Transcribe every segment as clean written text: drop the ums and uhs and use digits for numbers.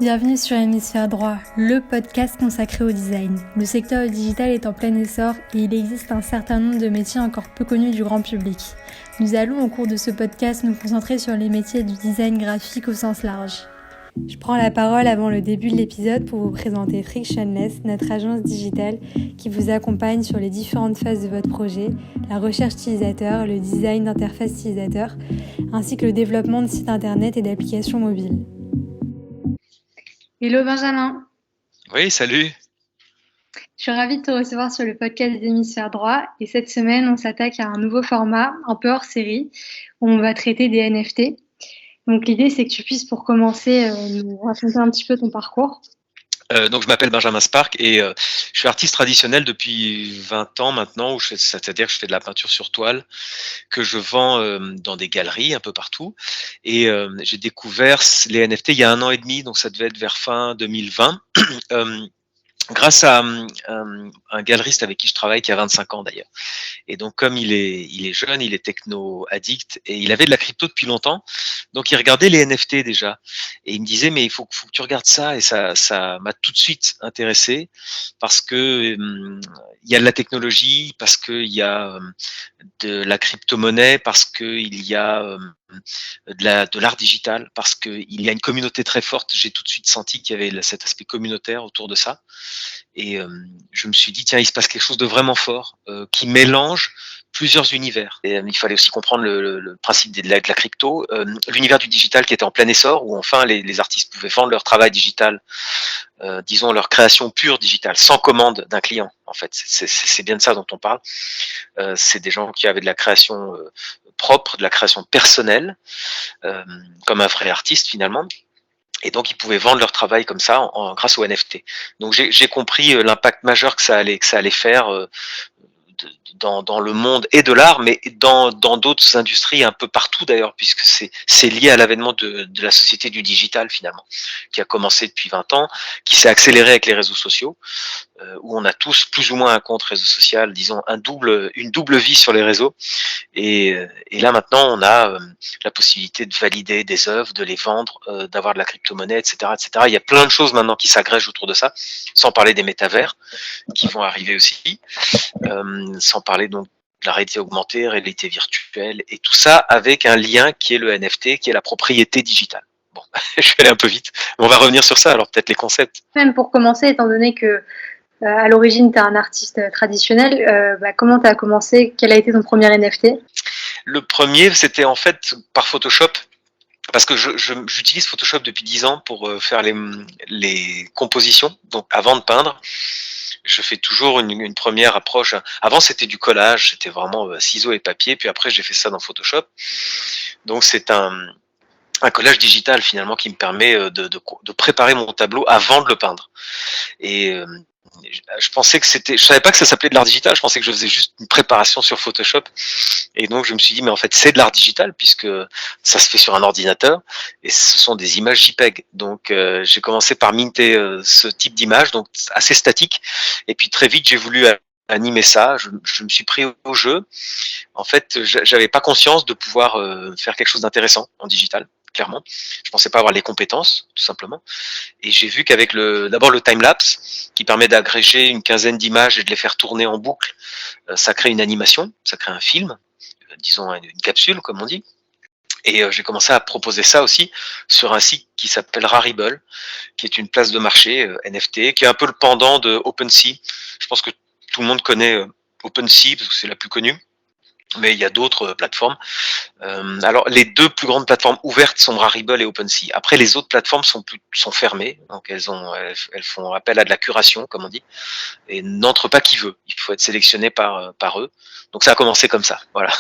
Bienvenue sur Hémisphère Droit, le podcast consacré au design. Le secteur digital est en plein essor et il existe un certain nombre de métiers encore peu connus du grand public. Nous allons au cours de ce podcast nous concentrer sur les métiers du design graphique au sens large. Je prends la parole avant le début de l'épisode pour vous présenter Frictionless, notre agence digitale qui vous accompagne sur les différentes phases de votre projet, la recherche utilisateur, le design d'interface utilisateur, ainsi que le développement de sites internet et d'applications mobiles. Hello Benjamin. Oui, salut. Je suis ravie de te recevoir sur le podcast d'Hémisphère Droit et cette semaine on s'attaque à un nouveau format un peu hors série où on va traiter des NFT. Donc l'idée c'est que tu puisses pour commencer nous raconter un petit peu ton parcours. Donc je m'appelle Benjamin Spark et je suis artiste traditionnel depuis 20 ans maintenant, c'est-à-dire que je fais de la peinture sur toile que je vends dans des galeries un peu partout. Et j'ai découvert les NFT il y a 1 an et demi, donc ça devait être vers fin 2020. Grâce à un galeriste avec qui je travaille qui a 25 ans d'ailleurs. Et donc comme il est jeune, il est techno-addict et il avait de la crypto depuis longtemps, donc il regardait les NFT déjà. Et il me disait mais il faut que tu regardes ça, et ça m'a tout de suite intéressé parce que il y a de la technologie, parce qu'il y a de la crypto-monnaie, parce qu'il y a de l'art digital, parce qu'il y a une communauté très forte. J'ai tout de suite senti qu'il y avait cet aspect communautaire autour de ça. Et je me suis dit, tiens, il se passe quelque chose de vraiment fort qui mélange plusieurs univers. Et il fallait aussi comprendre le principe de la crypto, l'univers du digital qui était en plein essor, où enfin les artistes pouvaient vendre leur travail digital, disons leur création pure digitale, sans commande d'un client. En fait, c'est bien de ça dont on parle. C'est des gens qui avaient de la création propre, de la création personnelle, comme un vrai artiste finalement. Et donc, ils pouvaient vendre leur travail comme ça grâce au NFT. Donc, j'ai compris l'impact majeur que ça allait faire dans le monde et de l'art, mais dans d'autres industries un peu partout d'ailleurs, puisque c'est lié à l'avènement de la société du digital finalement, qui a commencé depuis 20 ans, qui s'est accéléré avec les réseaux sociaux, où on a tous plus ou moins un compte réseau social, disons une double vie sur les réseaux. Et là maintenant, on a la possibilité de valider des œuvres, de les vendre, d'avoir de la crypto-monnaie, etc., etc. Il y a plein de choses maintenant qui s'agrègent autour de ça, sans parler des métavers qui vont arriver aussi, sans parler donc de la réalité augmentée, réalité virtuelle, et tout ça avec un lien qui est le NFT, qui est la propriété digitale. Bon, je vais aller un peu vite, mais on va revenir sur ça, alors peut-être les concepts. Même pour commencer, étant donné que à l'origine, tu es un artiste traditionnel. Comment tu as commencé? Quel a été ton premier NFT? Le premier, c'était en fait par Photoshop, parce que j'utilise Photoshop depuis 10 ans pour faire les compositions, donc avant de peindre. Je fais toujours une première approche. Avant, c'était du collage, c'était vraiment ciseaux et papier, puis après, j'ai fait ça dans Photoshop. Donc, c'est un collage digital finalement qui me permet de préparer mon tableau avant de le peindre. Et je pensais que je savais pas que ça s'appelait de l'art digital, je pensais que je faisais juste une préparation sur Photoshop. Et donc je me suis dit mais en fait c'est de l'art digital puisque ça se fait sur un ordinateur et ce sont des images JPEG. Donc j'ai commencé par minter ce type d'image, donc assez statique, et puis très vite j'ai voulu animer ça, je me suis pris au jeu. En fait, j'avais pas conscience de pouvoir faire quelque chose d'intéressant en digital, clairement. Je pensais pas avoir les compétences, tout simplement. Et j'ai vu qu'avec d'abord le time-lapse, qui permet d'agréger une quinzaine d'images et de les faire tourner en boucle, ça crée une animation, ça crée un film, disons une capsule, comme on dit. Et j'ai commencé à proposer ça aussi sur un site qui s'appelle Rarible, qui est une place de marché NFT, qui est un peu le pendant de OpenSea. Je pense que tout le monde connaît OpenSea, parce que c'est la plus connue. Mais il y a d'autres plateformes. Alors, les deux plus grandes plateformes ouvertes sont Rarible et OpenSea. Après, les autres plateformes sont fermées, donc elles font appel à de la curation, comme on dit, et n'entre pas qui veut. Il faut être sélectionné par eux. Donc, ça a commencé comme ça. Voilà.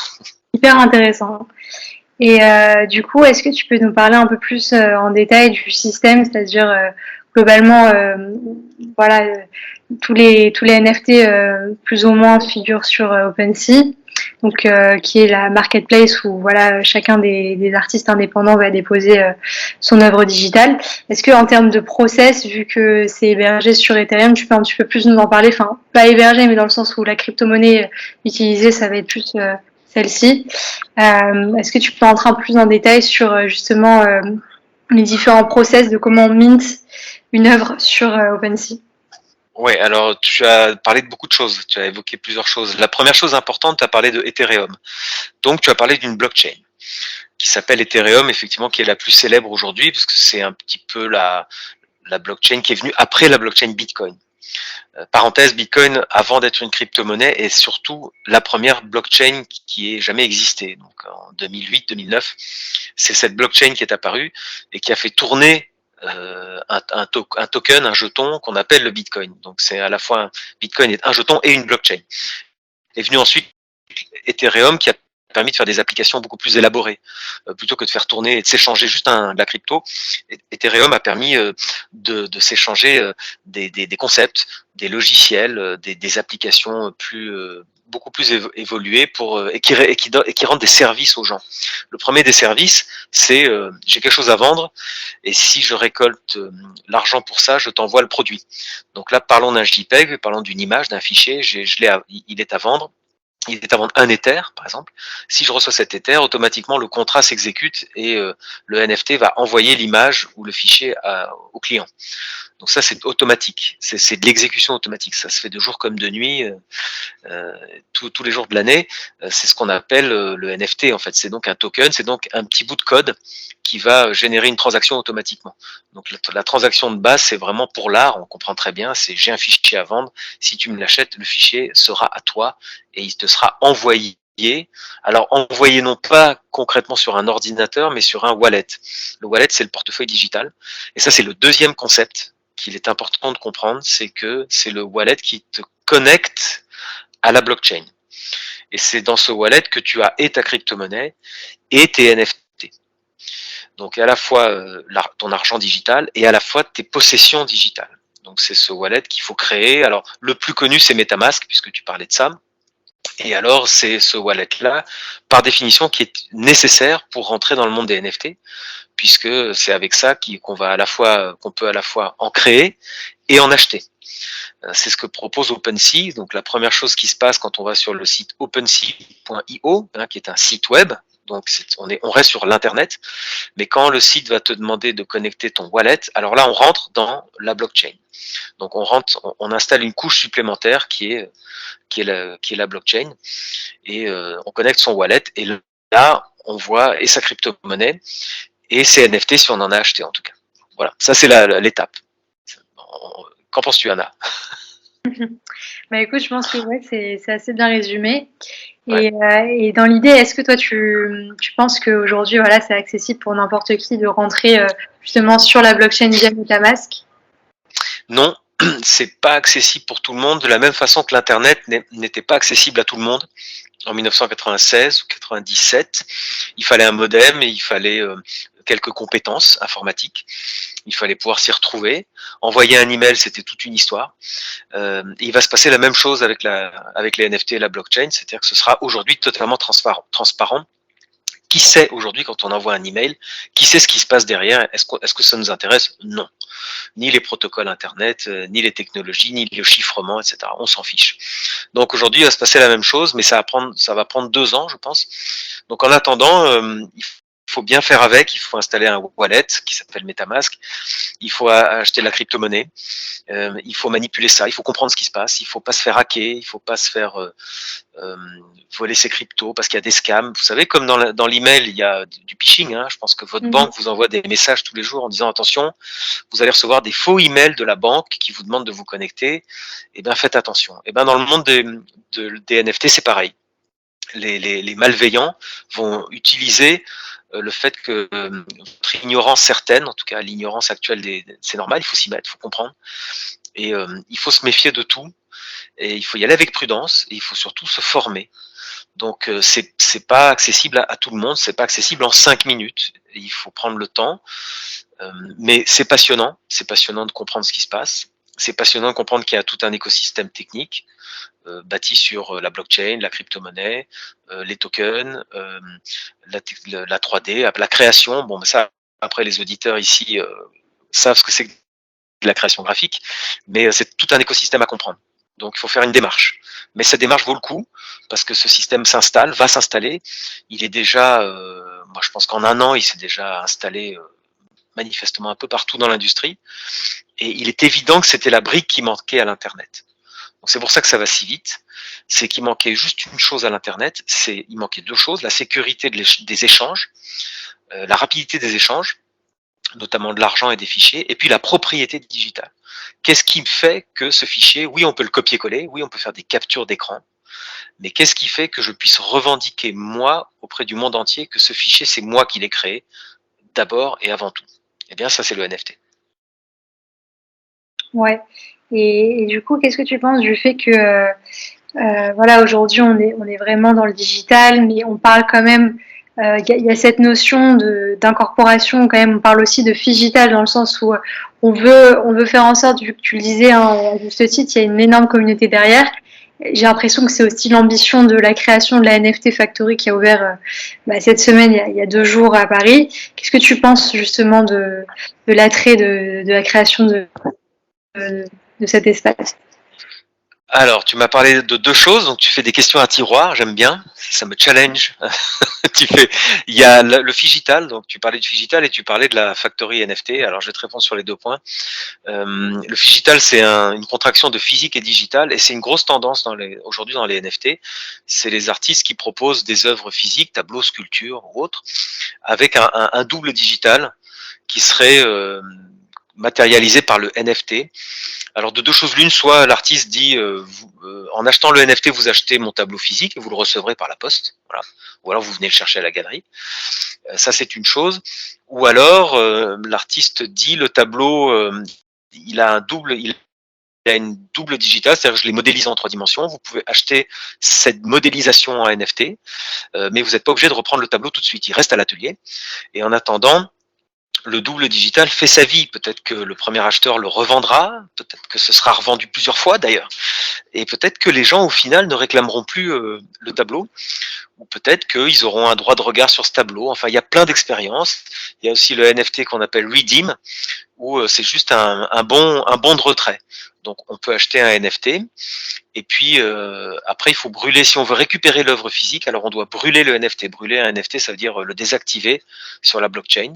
Hyper intéressant. Et du coup, est-ce que tu peux nous parler un peu plus en détail du système, c'est-à-dire globalement, tous les NFT plus ou moins figurent sur OpenSea, donc qui est la marketplace où voilà chacun des artistes indépendants va déposer son œuvre digitale. Est-ce que en termes de process, vu que c'est hébergé sur Ethereum, tu peux un petit peu plus nous en parler? Enfin, pas hébergé, mais dans le sens où la crypto-monnaie utilisée, ça va être plus celle-ci. Est-ce que tu peux entrer un peu plus en détail sur justement les différents process de comment on mint une œuvre sur OpenSea. Ouais, alors tu as parlé de beaucoup de choses, tu as évoqué plusieurs choses. La première chose importante, tu as parlé de Ethereum. Donc tu as parlé d'une blockchain qui s'appelle Ethereum, effectivement, qui est la plus célèbre aujourd'hui, parce que c'est un petit peu la blockchain qui est venue après la blockchain Bitcoin. Parenthèse, Bitcoin, avant d'être une crypto-monnaie, est surtout la première blockchain qui ait jamais existé. Donc en 2008-2009, c'est cette blockchain qui est apparue et qui a fait tourner un token, un jeton qu'on appelle le Bitcoin. Donc c'est à la fois Bitcoin est un jeton et une blockchain. Est venu ensuite Ethereum qui a permis de faire des applications beaucoup plus élaborées. Plutôt que de faire tourner et de s'échanger juste de la crypto, Ethereum a permis de s'échanger des concepts, des logiciels, des applications beaucoup plus évoluées et qui rendent des services aux gens. Le premier des services, c'est j'ai quelque chose à vendre et si je récolte l'argent pour ça, je t'envoie le produit. Donc là, parlons d'un JPEG, parlons d'une image, d'un fichier, il est à vendre. Il est à vendre un Ether, par exemple. Si je reçois cet Ether, automatiquement, le contrat s'exécute et le NFT va envoyer l'image ou le fichier au client. Donc ça, c'est automatique. C'est de l'exécution automatique. Ça se fait de jour comme de nuit, tous les jours de l'année. C'est ce qu'on appelle le NFT, en fait. C'est donc un token, c'est donc un petit bout de code qui va générer une transaction automatiquement. Donc la transaction de base, c'est vraiment pour l'art, on comprend très bien, c'est j'ai un fichier à vendre, si tu me l'achètes, le fichier sera à toi et il te sera envoyé. Alors envoyé non pas concrètement sur un ordinateur, mais sur un wallet. Le wallet, c'est le portefeuille digital. Et ça, c'est le deuxième concept qu'il est important de comprendre, c'est que c'est le wallet qui te connecte à la blockchain. Et c'est dans ce wallet que tu as et ta crypto-monnaie et tes NFT. Donc à la fois ton argent digital et à la fois tes possessions digitales. Donc c'est ce wallet qu'il faut créer. Alors le plus connu c'est MetaMask puisque tu parlais de ça. Et alors c'est ce wallet là par définition qui est nécessaire pour rentrer dans le monde des NFT puisque c'est avec ça qu'on peut à la fois en créer et en acheter. C'est ce que propose OpenSea. Donc la première chose qui se passe quand on va sur le site OpenSea.io, qui est un site web. Donc on reste sur l'internet, mais quand le site va te demander de connecter ton wallet, alors là on rentre dans la blockchain. Donc on installe une couche supplémentaire qui est la blockchain et on connecte son wallet et là on voit et sa crypto-monnaie et ses NFT si on en a acheté en tout cas. Voilà, ça c'est l'étape. Qu'en penses-tu, Anna? Bah écoute, je pense que ouais, c'est assez bien résumé. Et dans l'idée, est-ce que toi tu penses qu'aujourd'hui voilà, c'est accessible pour n'importe qui de rentrer justement sur la blockchain via MetaMask? Non, c'est pas accessible pour tout le monde de la même façon que l'internet n'était pas accessible à tout le monde. En 1996 ou 97, il fallait un modem et il fallait quelques compétences informatiques. Il fallait pouvoir s'y retrouver. Envoyer un email, c'était toute une histoire. Il va se passer la même chose avec les NFT et la blockchain, c'est-à-dire que ce sera aujourd'hui totalement transparent. Qui sait aujourd'hui quand on envoie un email, qui sait ce qui se passe derrière? Est-ce que ça nous intéresse? Non. Ni les protocoles Internet, ni les technologies, ni le chiffrement, etc. On s'en fiche. Donc aujourd'hui, il va se passer la même chose, mais ça va prendre 2 ans, je pense. Donc en attendant, il faut bien faire avec. Il faut installer un wallet qui s'appelle MetaMask. Il faut acheter la crypto-monnaie. Il faut manipuler ça. Il faut comprendre ce qui se passe. Il faut pas se faire hacker. Il faut pas se faire voler ses cryptos parce qu'il y a des scams. Vous savez, comme dans l'email, il y a du phishing. Je pense que votre banque vous envoie des messages tous les jours en disant attention, vous allez recevoir des faux emails de la banque qui vous demandent de vous connecter. Eh bien, faites attention. Eh bien, dans le monde des NFT, c'est pareil. Les malveillants vont utiliser le fait que votre ignorance certaine, en tout cas l'ignorance actuelle, c'est normal, il faut s'y mettre, il faut comprendre. Et il faut se méfier de tout. Et il faut y aller avec prudence et il faut surtout se former. Donc c'est pas accessible à tout le monde, c'est pas accessible en 5 minutes. Il faut prendre le temps, mais c'est passionnant de comprendre ce qui se passe. C'est passionnant de comprendre qu'il y a tout un écosystème technique bâti sur la blockchain, la crypto-monnaie, les tokens, la 3D, la création. Bon, ça après les auditeurs ici savent ce que c'est que la création graphique, mais c'est tout un écosystème à comprendre. Donc il faut faire une démarche. Mais cette démarche vaut le coup parce que ce système va s'installer. Il est déjà, moi je pense qu'en 1 an, il s'est déjà installé manifestement un peu partout dans l'industrie. Et il est évident que c'était la brique qui manquait à l'Internet. Donc c'est pour ça que ça va si vite. C'est qu'il manquait juste une chose à l'Internet. Il manquait deux choses: la sécurité des échanges, la rapidité des échanges, notamment de l'argent et des fichiers, et puis la propriété digitale. Qu'est-ce qui fait que ce fichier, oui, on peut le copier-coller, oui, on peut faire des captures d'écran, mais qu'est-ce qui fait que je puisse revendiquer, moi, auprès du monde entier, que ce fichier, c'est moi qui l'ai créé, d'abord et avant tout? Eh bien, ça, c'est le NFT. Ouais. Et du coup, qu'est-ce que tu penses du fait que voilà, aujourd'hui on est vraiment dans le digital, mais on parle quand même, y a cette notion d'incorporation quand même. On parle aussi de phygital dans le sens où on veut faire en sorte, vu que tu le disais hein, à juste titre, il y a une énorme communauté derrière. J'ai l'impression que c'est aussi l'ambition de la création de la NFT Factory qui a ouvert cette semaine, il y a 2 jours à Paris. Qu'est-ce que tu penses justement de l'attrait de la création de cet espace? Alors, tu m'as parlé de deux choses, donc tu fais des questions à tiroir, j'aime bien, ça me challenge. Il y a le Phygital, donc tu parlais de Phygital et tu parlais de la Factory NFT. Alors, je vais te répondre sur les 2 points. Le Phygital, c'est une contraction de physique et digital, et c'est une grosse tendance aujourd'hui dans les NFT. C'est les artistes qui proposent des œuvres physiques, tableaux, sculptures ou autres, avec un double digital qui serait matérialisé par le NFT. Alors de deux choses l'une, soit l'artiste dit en achetant le NFT, vous achetez mon tableau physique et vous le recevrez par la poste, voilà. Ou alors vous venez le chercher à la galerie. Ça c'est une chose. Ou alors l'artiste dit le tableau, il a une double digitale, c'est-à-dire que je l'ai modélisé en 3 dimensions. Vous pouvez acheter cette modélisation en NFT, mais vous n'êtes pas obligé de reprendre le tableau tout de suite. Il reste à l'atelier. Et en attendant, le double digital fait sa vie. Peut-être que le premier acheteur le revendra, peut-être que ce sera revendu plusieurs fois d'ailleurs, et peut-être que les gens au final ne réclameront plus le tableau, ou peut-être qu'ils auront un droit de regard sur ce tableau. Enfin, il y a plein d'expériences. Il y a aussi le NFT qu'on appelle Redeem, où c'est juste un bon de retrait. Donc on peut acheter un NFT, et puis après il faut brûler. Si on veut récupérer l'œuvre physique, alors on doit brûler le NFT. Brûler un NFT, ça veut dire le désactiver sur la blockchain,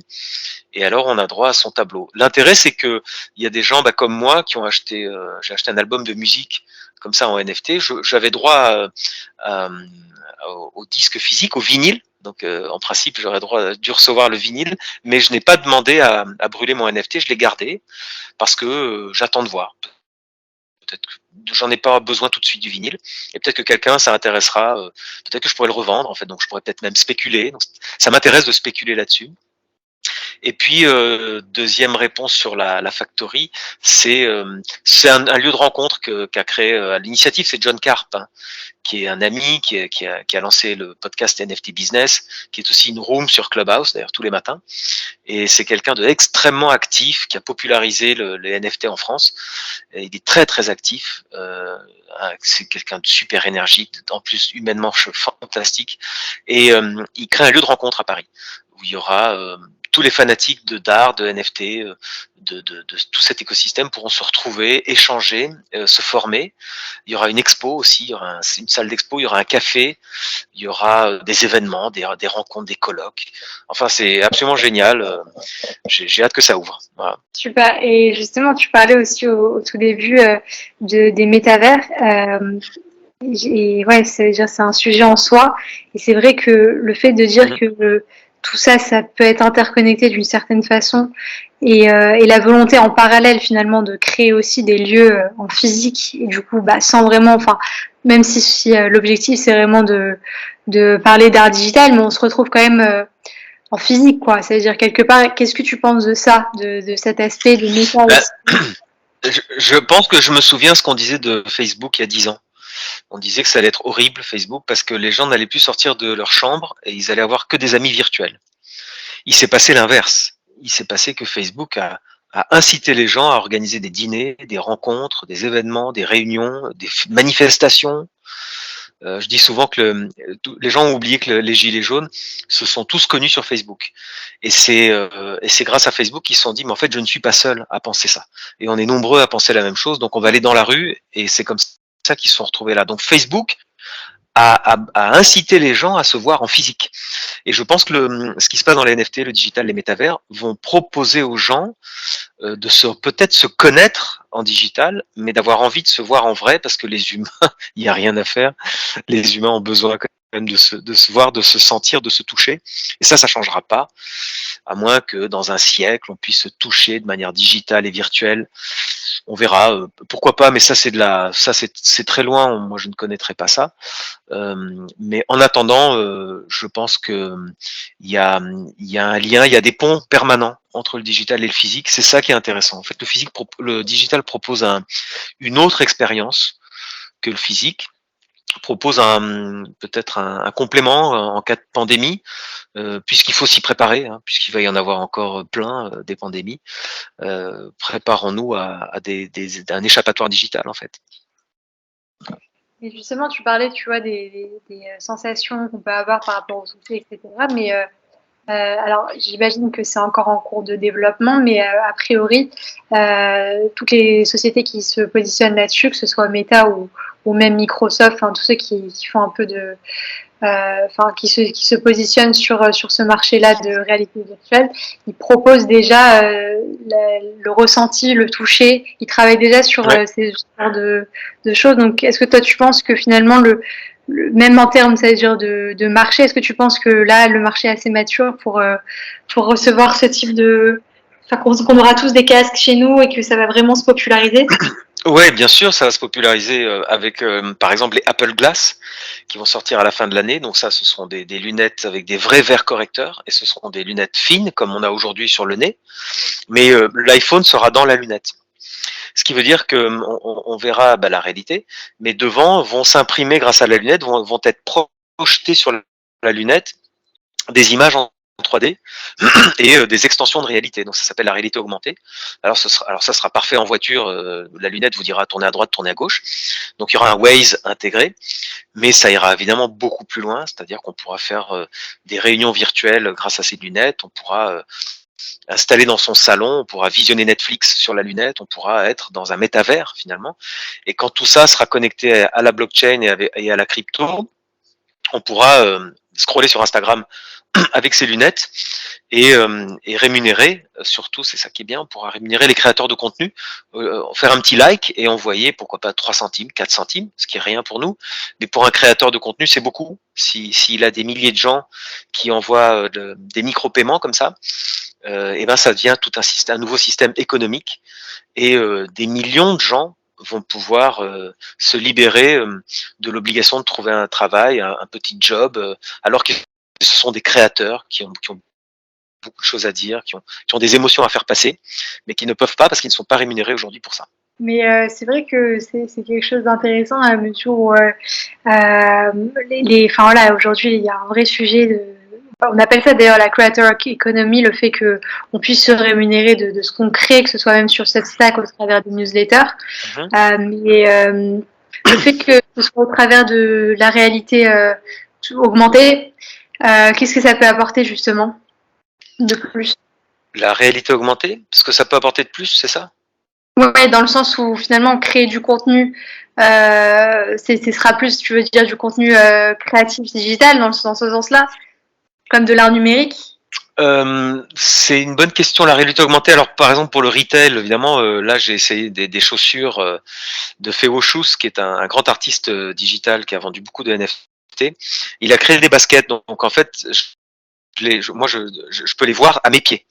et alors on a droit à son tableau. L'intérêt, c'est que il y a des gens comme moi qui ont acheté, j'ai acheté un album de musique comme ça en NFT. J'avais droit au disque physique, au vinyle. Donc en principe, j'aurais dû recevoir le vinyle, mais je n'ai pas demandé à brûler mon NFT. Je l'ai gardé parce que j'attends de voir. Peut-être que j'en ai pas besoin tout de suite du vinyle, et peut-être que quelqu'un ça intéressera. Peut-être que je pourrais le revendre en fait. Donc je pourrais peut-être même spéculer. Donc, ça m'intéresse de spéculer là-dessus. Et puis, deuxième réponse sur la Factory, c'est un lieu de rencontre qu'a créé à l'initiative, c'est John Carp, hein, qui est un ami qui a lancé le podcast NFT Business, qui est aussi une room sur Clubhouse, d'ailleurs tous les matins. Et c'est quelqu'un d'extrêmement actif, qui a popularisé les NFT en France. Et il est très très actif. C'est quelqu'un de super énergique, en plus humainement fantastique. Et il crée un lieu de rencontre à Paris, où il y aura tous les fanatiques d'art, de NFT, de tout cet écosystème pourront se retrouver, échanger, se former. Il y aura une expo aussi, il y aura une salle d'expo, il y aura un café, il y aura des événements, des rencontres, des colloques. Enfin, c'est absolument génial. J'ai hâte que ça ouvre. Voilà. Super. Et justement, tu parlais aussi au tout début des métavers. Et ouais, c'est un sujet en soi. Et c'est vrai que le fait de dire que tout ça, ça peut être interconnecté d'une certaine façon, et la volonté en parallèle finalement de créer aussi des lieux en physique, et du coup, sans vraiment, enfin, même si l'objectif c'est vraiment de parler d'art digital, mais on se retrouve quand même en physique, quoi. Ça veut dire quelque part, qu'est-ce que tu penses de ça, de cet aspect de méta aussi? Je pense que je me souviens ce qu'on disait de Facebook il y a 10 ans. On disait que ça allait être horrible, Facebook, parce que les gens n'allaient plus sortir de leur chambre et ils allaient avoir que des amis virtuels. Il s'est passé l'inverse. Il s'est passé que Facebook a incité les gens à organiser des dîners, des rencontres, des événements, des réunions, des manifestations. Je dis souvent que les gens ont oublié que les gilets jaunes se sont tous connus sur Facebook. Et c'est grâce à Facebook qu'ils se sont dit, mais en fait, je ne suis pas seul à penser ça. Et on est nombreux à penser la même chose, donc on va aller dans la rue, et c'est comme ça qu'ils se sont retrouvés là. Donc Facebook à inciter les gens à se voir en physique. Et je pense que ce qui se passe dans les NFT, le digital, les métavers, vont proposer aux gens peut-être se connaître en digital, mais d'avoir envie de se voir en vrai, parce que les humains, il n'y a rien à faire. Les humains ont besoin quand même de se voir, de se sentir, de se toucher. Et ça changera pas, à moins que dans un siècle, on puisse se toucher de manière digitale et virtuelle. On verra, pourquoi pas, mais ça c'est très loin. Moi, je ne connaîtrais pas ça. Mais en attendant, je pense que il y a un lien, il y a des ponts permanents entre le digital et le physique. C'est ça qui est intéressant. En fait, le digital propose une autre expérience que le physique, propose peut-être un complément en cas de pandémie, puisqu'il faut s'y préparer, hein, puisqu'il va y en avoir encore plein des pandémies. Préparons-nous à un échappatoire digital, en fait. Et justement, tu parlais, tu vois, des sensations qu'on peut avoir par rapport au souffle, etc. Mais alors, j'imagine que c'est encore en cours de développement, mais a priori, toutes les sociétés qui se positionnent là-dessus, que ce soit Meta ou même Microsoft, tous ceux qui font un peu de, qui se positionnent sur ce marché-là de réalité virtuelle, ils proposent déjà le ressenti, le toucher. Ils travaillent déjà sur ces genres de choses. Donc, est-ce que toi, tu penses que finalement, même en termes, c'est-à-dire de marché, est-ce que tu penses que là, le marché est assez mature pour recevoir ce type de... Enfin, qu'on aura tous des casques chez nous et que ça va vraiment se populariser? Ouais, bien sûr, ça va se populariser avec, par exemple, les Apple Glass qui vont sortir à la fin de l'année. Donc ça, ce seront des lunettes avec des vrais verres correcteurs et ce seront des lunettes fines comme on a aujourd'hui sur le nez. Mais l'iPhone sera dans la lunette. Ce qui veut dire que on verra la réalité, mais devant vont s'imprimer grâce à la lunette, vont être projetés sur la lunette des images en 3D et des extensions de réalité. Donc ça s'appelle la réalité augmentée. Alors ça sera parfait en voiture. La lunette vous dira tourner à droite, tourner à gauche. Donc il y aura un Waze intégré, mais ça ira évidemment beaucoup plus loin. C'est-à-dire qu'on pourra faire des réunions virtuelles grâce à ces lunettes. On pourra installer dans son salon, on pourra visionner Netflix sur la lunette, on pourra être dans un métavers finalement. Et quand tout ça sera connecté à la blockchain et à la crypto, on pourra scroller sur Instagram avec ses lunettes et rémunérer, surtout c'est ça qui est bien, on pourra rémunérer les créateurs de contenu, faire un petit like et envoyer pourquoi pas 3 centimes, 4 centimes, ce qui est rien pour nous, mais pour un créateur de contenu c'est beaucoup. S'il a des milliers de gens qui envoient des micro-paiements comme ça, et ben ça devient tout un nouveau système économique et des millions de gens vont pouvoir se libérer de l'obligation de trouver un travail, un petit job, alors que ce sont des créateurs qui ont beaucoup de choses à dire, qui ont des émotions à faire passer, mais qui ne peuvent pas parce qu'ils ne sont pas rémunérés aujourd'hui pour ça. Mais c'est vrai que c'est quelque chose d'intéressant à la mesure où voilà, aujourd'hui il y a un vrai sujet de... On appelle ça d'ailleurs la creator economy, le fait qu'on puisse se rémunérer de ce qu'on crée, que ce soit même sur cette stack au travers des newsletters. Le fait que ce soit au travers de la réalité augmentée, qu'est-ce que ça peut apporter justement de plus? La réalité augmentée, ce que ça peut apporter de plus, c'est ça? Ouais, dans le sens où finalement créer du contenu, ce sera plus, tu veux dire, du contenu créatif digital dans ce sens-là, comme de l'art numérique. C'est une bonne question, la réalité augmentée. Alors par exemple pour le retail, évidemment, là j'ai essayé des chaussures de Feo Shoes, qui est un grand artiste digital qui a vendu beaucoup de NFT. Il a créé des baskets, donc en fait, je peux les voir à mes pieds.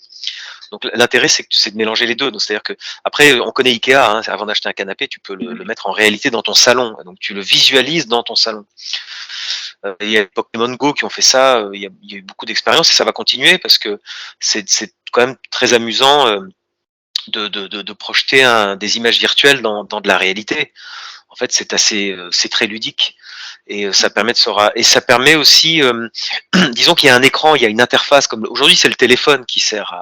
Donc l'intérêt c'est de mélanger les deux. Donc c'est-à-dire que après on connaît Ikea, hein, avant d'acheter un canapé, tu peux le mettre en réalité dans ton salon. Donc tu le visualises dans ton salon. Il y a Pokémon Go qui ont fait ça. Il y a eu beaucoup d'expériences et ça va continuer parce que c'est quand même très amusant de projeter des images virtuelles dans de la réalité. En fait, c'est très ludique et ça permet et ça permet aussi, disons qu'il y a un écran, il y a une interface comme aujourd'hui c'est le téléphone qui sert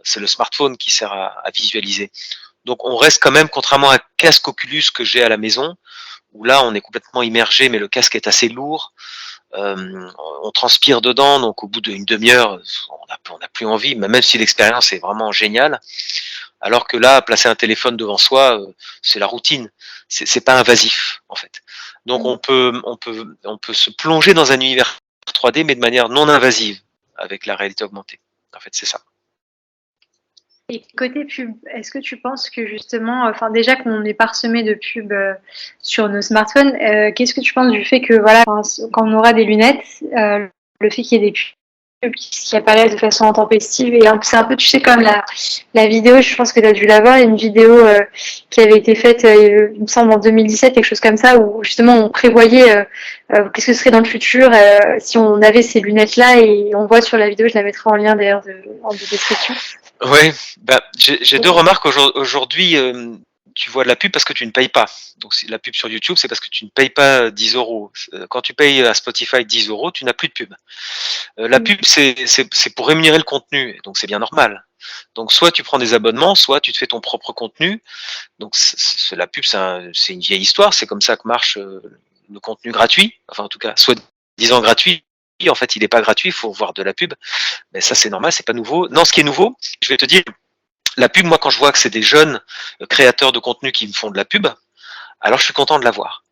c'est le smartphone qui sert à visualiser. Donc on reste quand même, contrairement à un casque Oculus que j'ai à la maison, où là on est complètement immergé, mais le casque est assez lourd. On transpire dedans, donc au bout d'une demi-heure, on n'a plus envie, même si l'expérience est vraiment géniale. Alors que là, placer un téléphone devant soi, c'est la routine. C'est pas invasif en fait. Donc on peut se plonger dans un univers 3D, mais de manière non invasive, avec la réalité augmentée. En fait, c'est ça. Et côté pub, est-ce que tu penses que justement, enfin déjà qu'on est parsemé de pubs sur nos smartphones, qu'est-ce que tu penses du fait que voilà, quand on aura des lunettes, le fait qu'il y ait des pubs qui apparaissent de façon intempestive et c'est un peu, tu sais, comme la vidéo, je pense que tu as dû la voir, une vidéo qui avait été faite, il me semble en 2017, quelque chose comme ça, où justement on prévoyait qu'est-ce que ce serait dans le futur si on avait ces lunettes-là, et on voit sur la vidéo, je la mettrai en lien d'ailleurs en description. Ouais, bah, j'ai deux remarques aujourd'hui. Tu vois de la pub parce que tu ne payes pas. Donc la pub sur YouTube, c'est parce que tu ne payes pas 10 euros. Quand tu payes à Spotify 10 euros, tu n'as plus de pub. La pub, c'est pour rémunérer le contenu, donc c'est bien normal. Donc soit tu prends des abonnements, soit tu te fais ton propre contenu. Donc la pub, c'est une vieille histoire. C'est comme ça que marche le contenu gratuit. Enfin, en tout cas, soit disant gratuit. En fait, il n'est pas gratuit. Il faut voir de la pub. Mais ça, c'est normal, c'est pas nouveau. Non, ce qui est nouveau, je vais te dire, la pub, moi, quand je vois que c'est des jeunes créateurs de contenu qui me font de la pub, alors je suis content de la voir.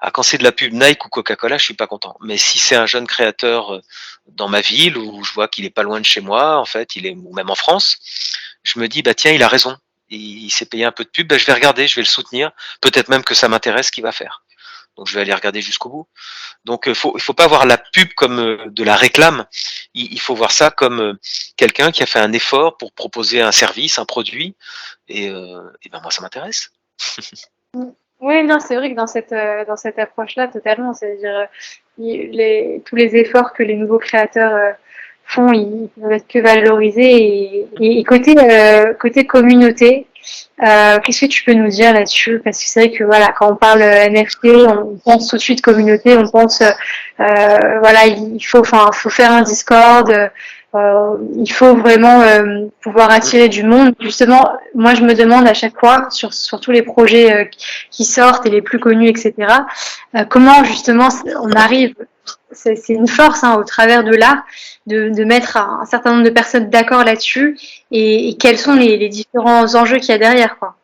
Ah, quand c'est de la pub Nike ou Coca-Cola, je suis pas content. Mais si c'est un jeune créateur dans ma ville, où je vois qu'il est pas loin de chez moi, en fait, ou même en France, je me dis, bah tiens, il a raison. Il s'est payé un peu de pub, bah, je vais regarder, je vais le soutenir. Peut-être même que ça m'intéresse ce qu'il va faire. Donc je vais aller regarder jusqu'au bout. Donc il faut pas voir la pub comme de la réclame. Il faut voir ça comme quelqu'un qui a fait un effort pour proposer un service, un produit. Et ben moi ça m'intéresse. Oui, non, c'est vrai que dans cette approche-là, totalement, c'est-à-dire tous les efforts que les nouveaux créateurs font, ils peuvent être que valorisés. Et côté communauté, qu'est-ce que tu peux nous dire là-dessus? Parce que c'est vrai que voilà, quand on parle NFT, on pense tout de suite communauté, on pense voilà, faut faire un Discord. Il faut vraiment pouvoir attirer du monde. Justement, moi je me demande à chaque fois sur tous les projets qui sortent et les plus connus, etc. Comment justement on arrive, c'est une force au travers de l'art, de mettre un certain nombre de personnes d'accord là-dessus, et quels sont les différents enjeux qu'il y a derrière, quoi.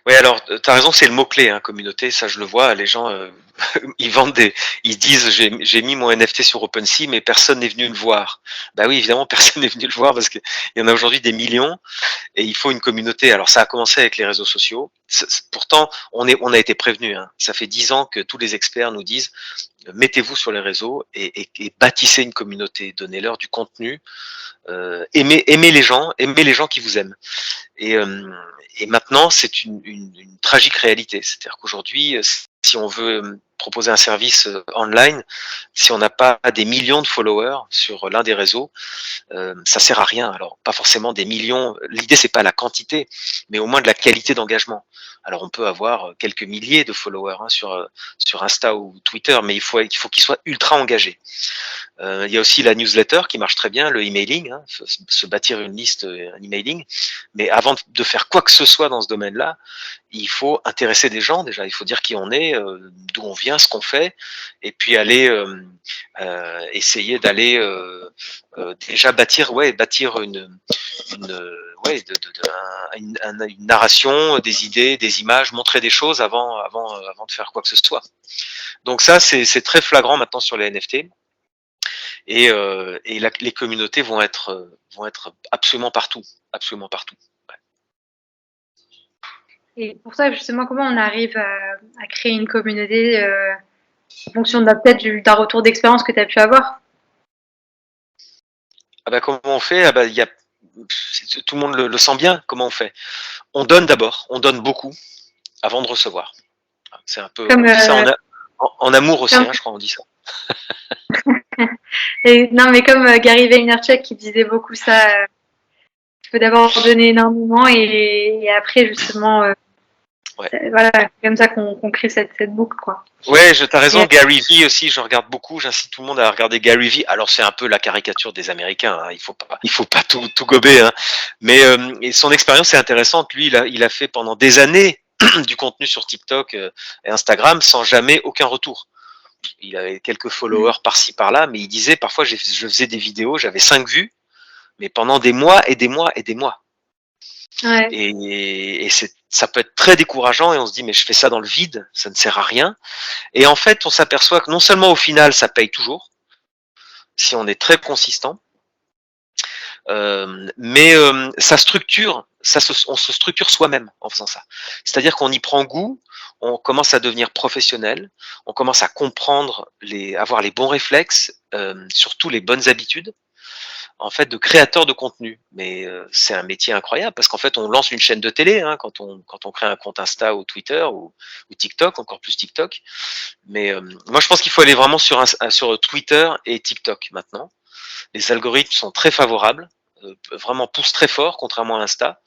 Oui, alors tu as raison, c'est le mot-clé, hein, communauté, ça je le vois, les gens ils disent j'ai mis mon NFT sur OpenSea, mais personne n'est venu le voir. Bah oui, évidemment, personne n'est venu le voir parce qu'il y en a aujourd'hui des millions et il faut une communauté. Alors ça a commencé avec les réseaux sociaux. Pourtant, on a été prévenus, hein. Ça fait 10 ans que tous les experts nous disent mettez-vous sur les réseaux et bâtissez une communauté, donnez-leur du contenu, aimez les gens qui vous aiment. Et, et maintenant, c'est une tragique réalité. C'est-à-dire qu'aujourd'hui, si on veut proposer un service online, si on n'a pas des millions de followers sur l'un des réseaux, ça sert à rien. Alors, pas forcément des millions. L'idée, c'est pas la quantité, mais au moins de la qualité d'engagement. Alors, on peut avoir quelques milliers de followers sur Insta ou Twitter, mais il faut qu'ils soient ultra engagés. Il y a aussi la newsletter qui marche très bien, le emailing, hein, se bâtir une liste, un emailing. Mais avant de faire quoi que ce soit dans ce domaine-là, il faut intéresser des gens déjà. Il faut dire qui on est, d'où on vient, ce qu'on fait, et puis aller essayer d'aller déjà bâtir une narration, des idées, des images, montrer des choses avant de faire quoi que ce soit. Donc ça, c'est très flagrant maintenant sur les NFT. Et les communautés vont être absolument partout, absolument partout. Ouais. Et pour ça, justement, comment on arrive à créer une communauté en fonction peut-être d'un retour d'expérience que tu as pu avoir? Ah bah, comment on fait? Ah bah, tout le monde le sent bien. Comment on fait? On donne d'abord, on donne beaucoup avant de recevoir. C'est un peu, Comme, on dit ça en amour aussi, comme hein, je crois, on dit ça. non, mais comme Gary Vaynerchuk qui disait beaucoup ça, il faut d'abord donner énormément et après, justement, Ouais. voilà, c'est comme ça qu'on crée cette boucle, quoi. Ouais, t'as raison. Gary Vee aussi, je regarde beaucoup. J'incite tout le monde à regarder Gary Vee. Alors c'est un peu la caricature des Américains. Hein. Il faut pas tout gober. Hein. Mais et son expérience est intéressante. Lui, il a fait pendant des années du contenu sur TikTok et Instagram sans jamais aucun retour. Il avait quelques followers par-ci par-là, mais il disait parfois je faisais des vidéos, j'avais 5 vues, mais pendant des mois et des mois et des mois. Ouais. Et ça peut être très décourageant et on se dit mais je fais ça dans le vide, ça ne sert à rien. Et en fait, on s'aperçoit que non seulement au final ça paye toujours, si on est très consistant, mais ça structure, on se structure soi-même en faisant ça. C'est-à-dire qu'on y prend goût, on commence à devenir professionnel, on commence à comprendre, avoir les bons réflexes, surtout les bonnes habitudes, en fait, de créateur de contenu. Mais c'est un métier incroyable parce qu'en fait, on lance une chaîne de télé quand on crée un compte Insta ou Twitter ou TikTok, encore plus TikTok. Mais moi, je pense qu'il faut aller vraiment sur Twitter et TikTok maintenant. Les algorithmes sont très favorables, vraiment poussent très fort, contrairement à Insta.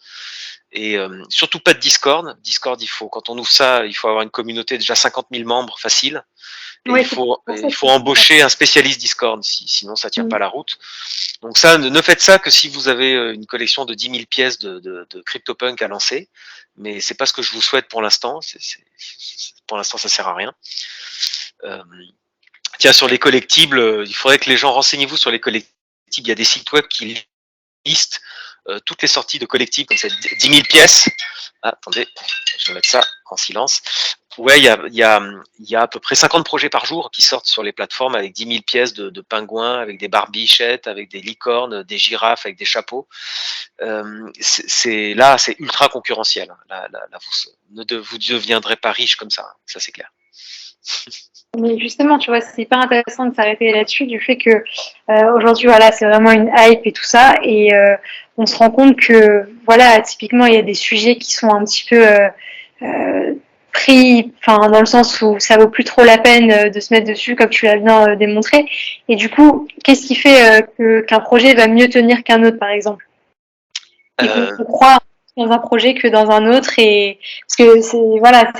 Et surtout pas de Discord. Discord, quand on ouvre ça, il faut avoir une communauté déjà 50 000 membres facile. Et Ouais, il faut embaucher un spécialiste Discord, sinon ça tient pas la route. Donc ça, ne faites ça que si vous avez une collection de 10 000 pièces de CryptoPunk à lancer. Mais c'est pas ce que je vous souhaite pour l'instant. Pour l'instant, ça sert à rien. Tiens, sur les collectibles, il faudrait que les gens renseignez-vous sur les collectibles. Il y a des sites web qui listent toutes les sorties de collectibles, comme ça, 10 000 pièces. Ah, attendez, je vais mettre ça en silence. Ouais, il y a à peu près 50 projets par jour qui sortent sur les plateformes avec 10 000 pièces de pingouins, avec des barbichettes, avec des licornes, des girafes, avec des chapeaux. C'est ultra concurrentiel. Là, vous ne deviendrez pas riche comme ça, ça c'est clair. Mais justement, tu vois, c'est hyper intéressant de s'arrêter là-dessus, du fait que aujourd'hui, voilà, c'est vraiment une hype et tout ça, et on se rend compte que, voilà, typiquement, il y a des sujets qui sont un petit peu pris, enfin, dans le sens où ça vaut plus trop la peine de se mettre dessus, comme tu l'as bien démontré. Et du coup, qu'est-ce qui fait qu'un projet va mieux tenir qu'un autre, par exemple? Et qu'on croit dans un projet que dans un autre, et parce que c'est, voilà,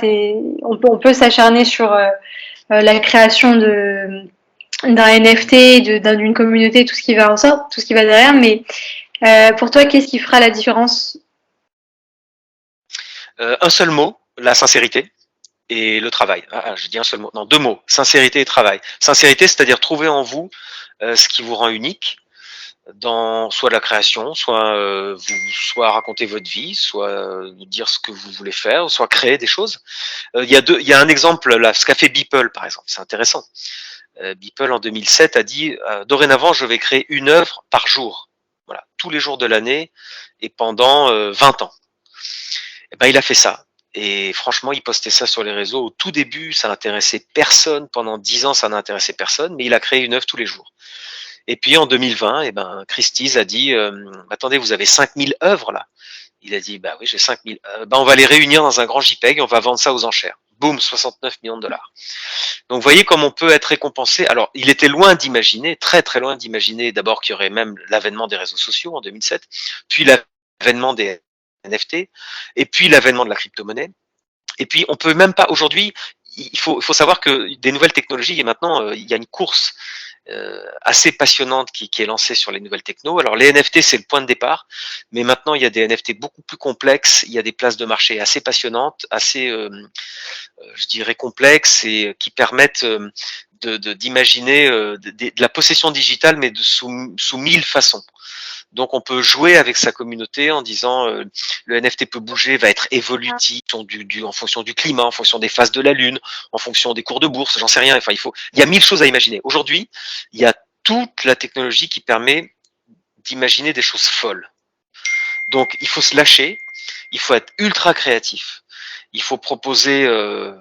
on peut s'acharner sur la création d'un NFT, d'une communauté, tout ce qui va en sorte, tout ce qui va derrière. Mais pour toi, qu'est-ce qui fera la différence? Un seul mot, la sincérité et le travail. Je dis un seul mot, non, deux mots, sincérité et travail. Sincérité, c'est-à-dire trouver en vous ce qui vous rend unique dans soit la création, soit raconter votre vie, soit dire ce que vous voulez faire, soit créer des choses. Il y a un exemple là, ce qu'a fait Beeple par exemple, c'est intéressant. Beeple en 2007 a dit dorénavant je vais créer une œuvre par jour, voilà, tous les jours de l'année et pendant 20 ans. Et ben il a fait ça. Et franchement, il postait ça sur les réseaux. Au tout début, ça n'intéressait personne. Pendant 10 ans, ça n'intéressait personne. Mais il a créé une œuvre tous les jours. Et puis en 2020, eh ben, Christie's a dit attendez, vous avez 5000 œuvres là. Il a dit bah oui, j'ai 5000. Ben, on va les réunir dans un grand JPEG, on va vendre ça aux enchères. Boum, 69 millions de dollars. Donc vous voyez comme on peut être récompensé. Alors il était loin d'imaginer, très très loin d'imaginer d'abord qu'il y aurait même l'avènement des réseaux sociaux en 2007, puis l'avènement des NFT, et puis l'avènement de la crypto-monnaie. Et puis on peut même pas aujourd'hui. Il faut savoir que des nouvelles technologies et maintenant il y a une course assez passionnante qui est lancée sur les nouvelles techno. Alors les NFT c'est le point de départ, mais maintenant il y a des NFT beaucoup plus complexes, il y a des places de marché assez passionnantes, assez je dirais complexes et qui permettent d'imaginer de la possession digitale mais sous 1000 façons. Donc on peut jouer avec sa communauté en disant le NFT peut bouger, va être évolutif en fonction du climat, en fonction des phases de la lune, en fonction des cours de bourse, j'en sais rien. Enfin, il y a 1000 choses à imaginer. Aujourd'hui, il y a toute la technologie qui permet d'imaginer des choses folles. Donc il faut se lâcher, il faut être ultra créatif. Il faut proposer à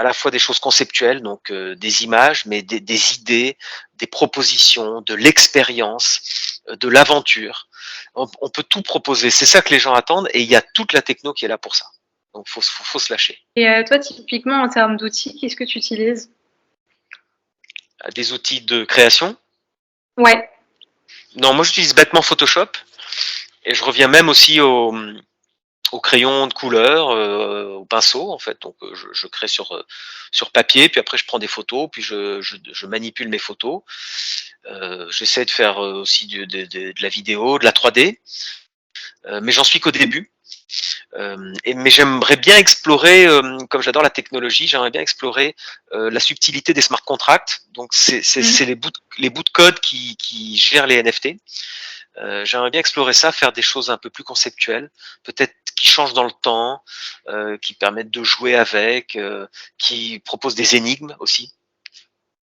la fois des choses conceptuelles, donc des images, mais des idées, des propositions, de l'expérience, de l'aventure. On peut tout proposer. C'est ça que les gens attendent et il y a toute la techno qui est là pour ça. Donc faut se lâcher. Et toi, typiquement, en termes d'outils, qu'est-ce que tu utilises? Des outils de création? Ouais. Non, moi j'utilise bêtement Photoshop et je reviens même aussi au crayon de couleur, au pinceau en fait. Donc je crée sur papier, puis après je prends des photos, puis je manipule mes photos. J'essaie de faire aussi de la vidéo, de la 3D, mais j'en suis qu'au début. Mais j'aimerais bien explorer, comme j'adore la technologie, j'aimerais bien explorer la subtilité des smart contracts. Donc c'est les bouts de code qui gèrent les NFT. J'aimerais bien explorer ça, faire des choses un peu plus conceptuelles, peut-être qui changent dans le temps, qui permettent de jouer avec, qui proposent des énigmes aussi.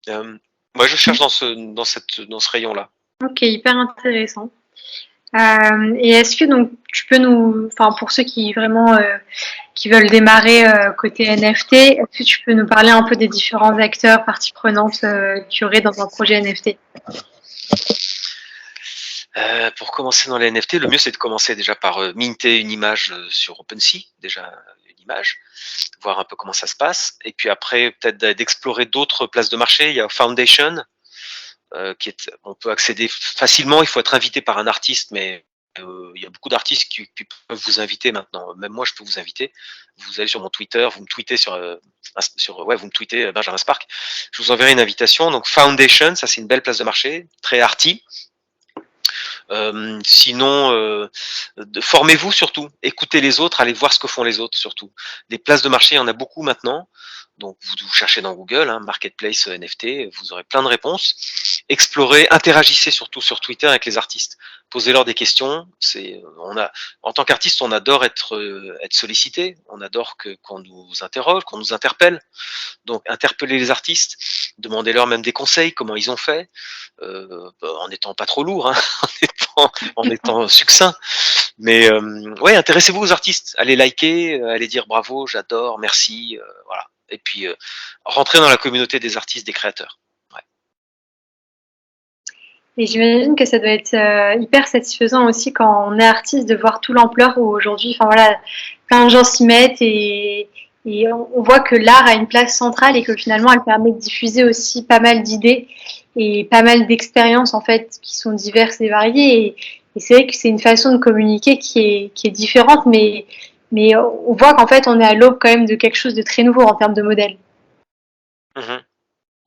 Moi, je cherche dans ce rayon-là. Ok, hyper intéressant. Et est-ce que donc tu peux enfin pour ceux qui vraiment qui veulent démarrer côté NFT, est-ce que tu peux nous parler un peu des différents acteurs, parties prenantes qu'il y aurait dans un projet NFT? Pour commencer dans les NFT, le mieux c'est de commencer déjà par minter une image sur OpenSea, déjà une image, voir un peu comment ça se passe, et puis après peut-être d'explorer d'autres places de marché. Il y a Foundation, on peut accéder facilement. Il faut être invité par un artiste, mais il y a beaucoup d'artistes qui peuvent vous inviter maintenant. Même moi, je peux vous inviter. Vous allez sur mon Twitter, vous me tweetez vous me tweetez Benjamin Spark. Je vous enverrai une invitation. Donc Foundation, ça c'est une belle place de marché, très arty. Sinon, formez-vous surtout, écoutez les autres, allez voir ce que font les autres surtout. Des places de marché, il y en a beaucoup maintenant. Donc vous cherchez dans Google, Marketplace NFT, vous aurez plein de réponses. Explorez, interagissez surtout sur Twitter avec les artistes. Posez-leur des questions. En tant qu'artiste, on adore être sollicité. On adore qu'on nous interroge, qu'on nous interpelle. Donc interpellez les artistes, demandez-leur même des conseils, comment ils ont fait, en étant pas trop lourd, en étant succinct. Mais ouais, intéressez-vous aux artistes, allez liker, allez dire bravo, j'adore, merci, voilà. Et puis rentrez dans la communauté des artistes, des créateurs. Ouais. Et j'imagine que ça doit être hyper satisfaisant aussi quand on est artiste de voir tout l'ampleur où aujourd'hui, enfin voilà, plein de gens s'y mettent et on voit que l'art a une place centrale et que finalement elle permet de diffuser aussi pas mal d'idées et pas mal d'expériences en fait qui sont diverses et variées. Et c'est vrai que c'est une façon de communiquer qui est différente, mais on voit qu'en fait on est à l'aube quand même de quelque chose de très nouveau en termes de modèle.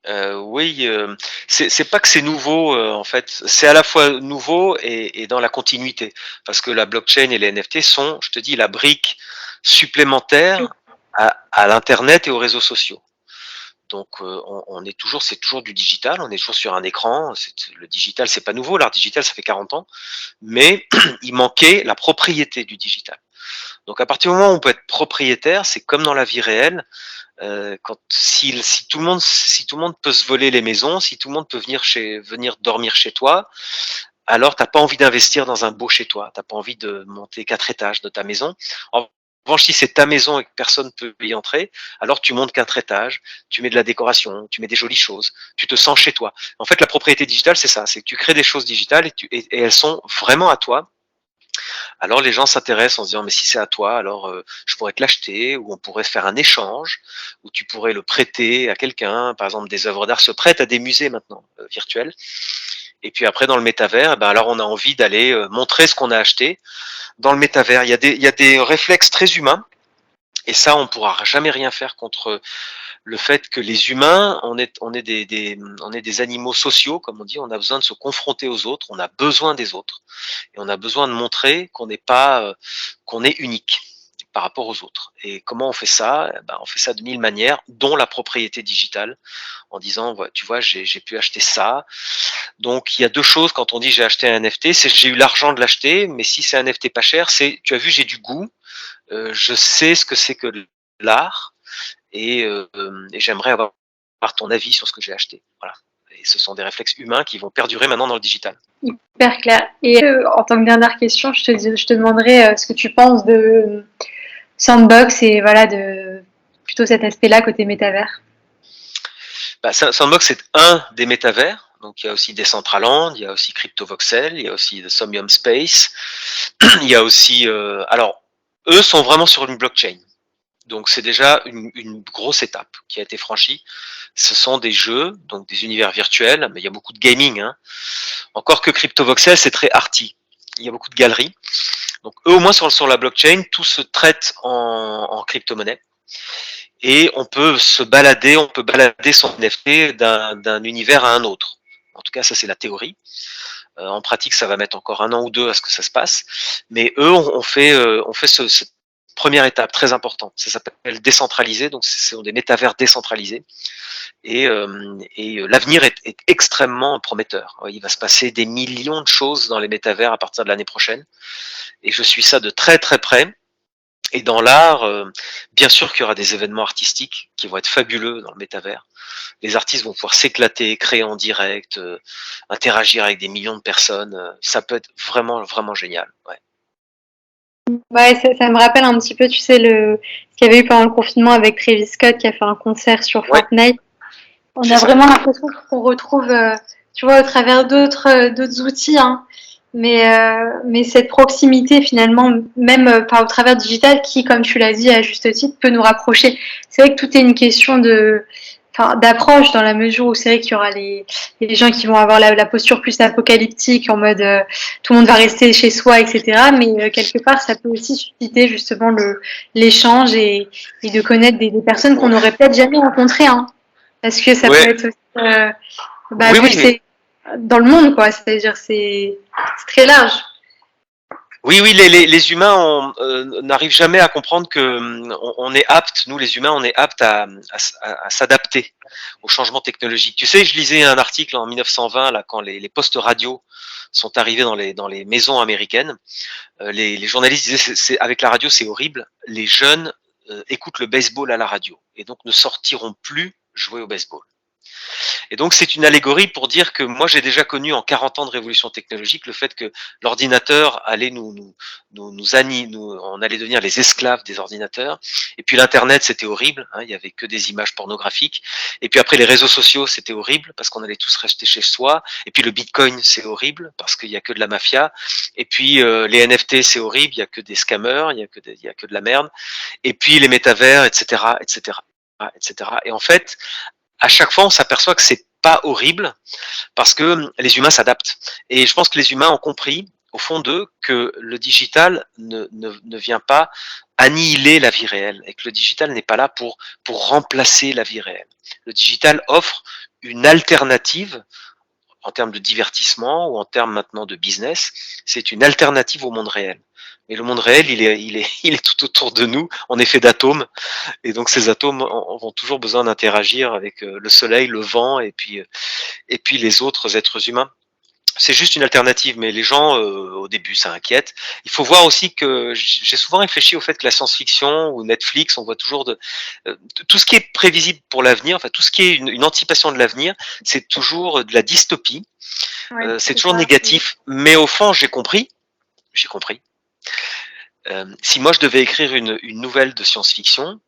Oui, c'est pas que c'est nouveau, en fait, c'est à la fois nouveau et dans la continuité. Parce que la blockchain et les NFT sont, je te dis, la brique supplémentaire à l'internet et aux réseaux sociaux. Donc c'est toujours du digital, on est toujours sur un écran. Le digital, c'est pas nouveau, l'art digital, ça fait 40 ans, mais il manquait la propriété du digital. Donc à partir du moment où on peut être propriétaire, c'est comme dans la vie réelle. Si tout le monde peut se voler les maisons, si tout le monde peut venir dormir chez toi, alors t'as pas envie d'investir dans un beau chez toi, t'as pas envie de monter 4 étages de ta maison. En revanche, si c'est ta maison et que personne peut y entrer, alors tu montes 4 étages, tu mets de la décoration, tu mets des jolies choses, tu te sens chez toi. En fait, la propriété digitale, c'est ça, c'est que tu crées des choses digitales et elles sont vraiment à toi. Alors les gens s'intéressent en se disant mais si c'est à toi, alors je pourrais te l'acheter, ou on pourrait faire un échange, ou tu pourrais le prêter à quelqu'un. Par exemple, des œuvres d'art se prêtent à des musées maintenant virtuels. Et puis après dans le métavers, alors on a envie d'aller montrer ce qu'on a acheté dans le métavers. Il y a des réflexes très humains, et ça on pourra jamais rien faire contre le fait que les humains, on est des animaux sociaux, comme on dit. On a besoin de se confronter aux autres, on a besoin des autres, et on a besoin de montrer qu'on n'est pas, qu'on est unique par rapport aux autres. Et comment on fait ça? On fait ça de 1000 manières, dont la propriété digitale, en disant, tu vois, j'ai pu acheter ça. Donc il y a deux choses quand on dit j'ai acheté un NFT, c'est que j'ai eu l'argent de l'acheter, mais si c'est un NFT pas cher, c'est, tu as vu, j'ai du goût, je sais ce que c'est que l'art, et j'aimerais avoir ton avis sur ce que j'ai acheté. Voilà. Et ce sont des réflexes humains qui vont perdurer maintenant dans le digital. Hyper clair. Et en tant que dernière question, je te demanderai ce que tu penses de Sandbox et voilà de plutôt cet aspect-là côté métavers. Sandbox, c'est un des métavers. Donc il y a aussi Decentraland, il y a aussi CryptoVoxel, il y a aussi The Somnium Space. Il y a aussi, alors eux sont vraiment sur une blockchain. Donc c'est déjà une grosse étape qui a été franchie. Ce sont des jeux, donc des univers virtuels, mais il y a beaucoup de gaming. Encore que CryptoVoxel, c'est très arty. Il y a beaucoup de galeries. Donc eux, au moins sur la blockchain, tout se traite en crypto-monnaie. Et on peut balader son NFT d'un univers à un autre. En tout cas, ça c'est la théorie. En pratique, ça va mettre encore 1 an ou 2 à ce que ça se passe. Mais eux, on fait cette Première étape, très importante, ça s'appelle décentraliser, donc ce sont des métavers décentralisés. Et l'avenir est extrêmement prometteur. Il va se passer des millions de choses dans les métavers à partir de l'année prochaine. Et je suis ça de très très près. Et dans l'art, bien sûr qu'il y aura des événements artistiques qui vont être fabuleux dans le métavers. Les artistes vont pouvoir s'éclater, créer en direct, interagir avec des millions de personnes. Ça peut être vraiment, vraiment génial. Ouais. Ouais, ça me rappelle un petit peu, tu sais, ce qu'il y avait eu pendant le confinement avec Travis Scott qui a fait un concert sur Fortnite. On a vraiment l'impression qu'on retrouve, tu vois, au travers d'autres outils, hein. Mais cette proximité finalement, même au travers digital, qui, comme tu l'as dit à juste titre, peut nous rapprocher. C'est vrai que tout est une question d'approche, dans la mesure où c'est vrai qu'il y aura les gens qui vont avoir la posture plus apocalyptique, en mode tout le monde va rester chez soi, etc. Mais quelque part, ça peut aussi susciter justement l'échange et de connaître des personnes qu'on n'aurait peut-être jamais rencontrées, hein. Parce que ça peut être aussi, c'est dans le monde, quoi. C'est-à-dire, c'est très large. Oui, les humains n'arrivent jamais à comprendre que on est apte, nous les humains, on est apte à s'adapter aux changements technologiques. Tu sais, je lisais un article en 1920 là, quand les postes radio sont arrivés dans les maisons américaines. Les journalistes disaient avec la radio c'est horrible. Les jeunes écoutent le baseball à la radio et donc ne sortiront plus jouer au baseball. Et donc c'est une allégorie pour dire que moi j'ai déjà connu en 40 ans de révolution technologique le fait que l'ordinateur allait on allait devenir les esclaves des ordinateurs. Et puis l'internet c'était horrible, hein, il y avait que des images pornographiques. Et puis après les réseaux sociaux c'était horrible parce qu'on allait tous rester chez soi. Et puis le Bitcoin c'est horrible parce qu'il y a que de la mafia. Et puis les NFT c'est horrible, il y a que des scammers, il y a que de la merde. Et puis les métavers, etc., etc., etc. Et en fait à chaque fois, on s'aperçoit que c'est pas horrible parce que les humains s'adaptent. Et je pense que les humains ont compris, au fond d'eux, que le digital ne vient pas annihiler la vie réelle et que le digital n'est pas là pour remplacer la vie réelle. Le digital offre une alternative en termes de divertissement ou en termes maintenant de business. C'est une alternative au monde réel. Mais le monde réel, il est tout autour de nous. On est fait d'atomes, et donc ces atomes ont toujours besoin d'interagir avec le soleil, le vent, et puis les autres êtres humains. C'est juste une alternative, mais les gens, au début, ça inquiète. Il faut voir aussi que j'ai souvent réfléchi au fait que la science-fiction ou Netflix, on voit toujours tout ce qui est prévisible pour l'avenir, enfin tout ce qui est une anticipation de l'avenir, c'est toujours de la dystopie. Ouais, c'est toujours négatif, mais au fond, j'ai compris. Si moi je devais écrire une nouvelle de science-fiction,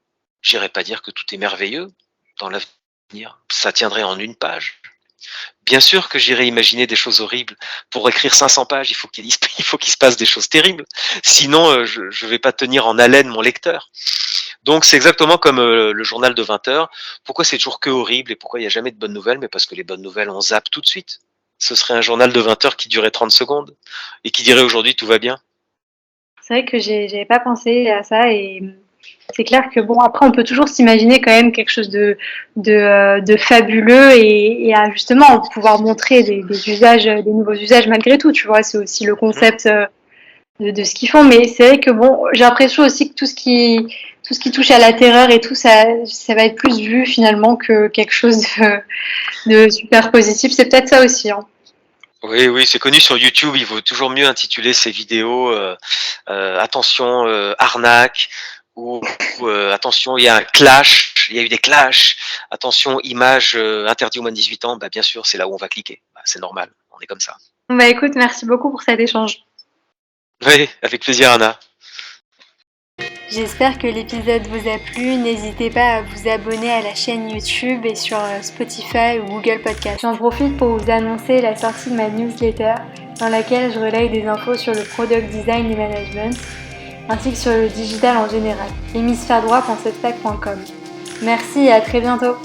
j'irais pas dire que tout est merveilleux dans l'avenir. Ça tiendrait en une page. Bien sûr que j'irais imaginer des choses horribles. Pour écrire 500 pages, il faut qu'il se passe des choses terribles. Sinon, je vais pas tenir en haleine mon lecteur. Donc c'est exactement comme le journal de 20 heures. Pourquoi c'est toujours que horrible et pourquoi il n'y a jamais de bonnes nouvelles? Mais parce que les bonnes nouvelles, on zappe tout de suite. Ce serait un journal de 20 heures qui durait 30 secondes et qui dirait aujourd'hui tout va bien. C'est vrai que j'avais pas pensé à ça et c'est clair que bon, après on peut toujours s'imaginer quand même quelque chose de fabuleux et à justement pouvoir montrer des nouveaux usages malgré tout, tu vois, c'est aussi le concept de ce qu'ils font. Mais c'est vrai que bon, j'ai l'impression aussi que tout ce qui touche à la terreur et tout ça va être plus vu finalement que quelque chose de super positif. C'est peut-être ça aussi, hein. Oui, c'est connu sur YouTube. Il vaut toujours mieux intituler ses vidéos attention arnaque ou attention il y a un clash, il y a eu des clashs. Attention image interdit aux moins de 18 ans. Bah bien sûr, c'est là où on va cliquer. Bah, c'est normal, on est comme ça. Bah écoute, merci beaucoup pour cet échange. Oui, avec plaisir Anna. J'espère que l'épisode vous a plu. N'hésitez pas à vous abonner à la chaîne YouTube et sur Spotify ou Google Podcast. J'en profite pour vous annoncer la sortie de ma newsletter dans laquelle je relaye des infos sur le product design et management ainsi que sur le digital en général. hémisphère-droit.substack.com. Merci et à très bientôt.